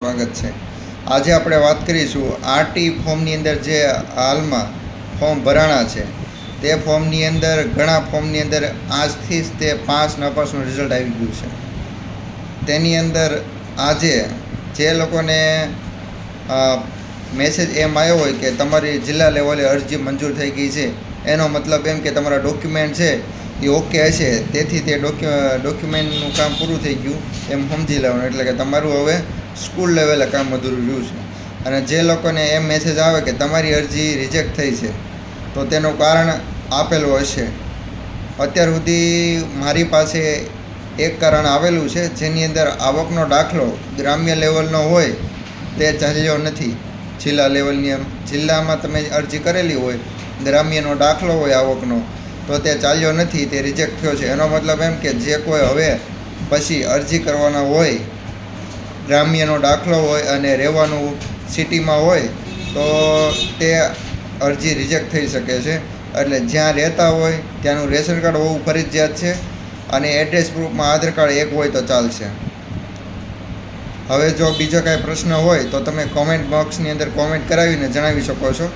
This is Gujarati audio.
સ્વાગત છે। આજે આપણે વાત કરીશું આરટી ફોર્મની અંદર જે હાલમાં ફોર્મ ભરાણા છે તે ફોર્મની અંદર ઘણા ફોર્મની અંદર આજથી જ તે પાસ નપાસનું રિઝલ્ટ આવી ગયું છે। તેની અંદર આજે જે લોકોને મેસેજ એમ આવ્યો હોય કે તમારી જિલ્લા લેવલે અરજી મંજૂર થઈ ગઈ છે, એનો મતલબ એમ કે તમારા ડોક્યુમેન્ટ છે એ ઓકે હશે, તેથી તે ડોક્યુમેન્ટનું કામ પૂરું થઈ ગયું એમ સમજી લેવાનું। એટલે કે તમારું હવે સ્કૂલ લેવલે કામ અધૂરું રહ્યું છે। અને જે લોકોને એમ મેસેજ આવે કે તમારી અરજી રિજેક્ટ થઈ છે તો તેનું કારણ આપેલું હશે। અત્યાર સુધી મારી પાસે એક કારણ આવેલું છે જેની અંદર આવકનો દાખલો ગ્રામ્ય લેવલનો હોય તે ચાલ્યો નથી। જિલ્લા લેવલની જિલ્લામાં તમે અરજી કરેલી હોય, ગ્રામ્યનો દાખલો હોય આવકનો, તો તે ચાલ્યો નથી, તે રિજેક્ટ થયો છે। એનો મતલબ એમ કે જે કોઈ હવે પછી અરજી કરવાના હોય, ગ્રામ્યનો દાખલો હોય અને રહેવાનું સિટીમાં હોય તો તે અરજી રિજેક્ટ થઈ શકે છે। એટલે જ્યાં રહેતા હોય ત્યાંનું રેશન કાર્ડ હોવું ફરજિયાત છે અને એડ્રેસ પ્રૂફમાં આધાર કાર્ડ એક હોય તો ચાલશે। હવે જો બીજો કાંઈ પ્રશ્ન હોય તો તમે કોમેન્ટ બોક્સની અંદર કોમેન્ટ કરાવીને જણાવી શકો છો।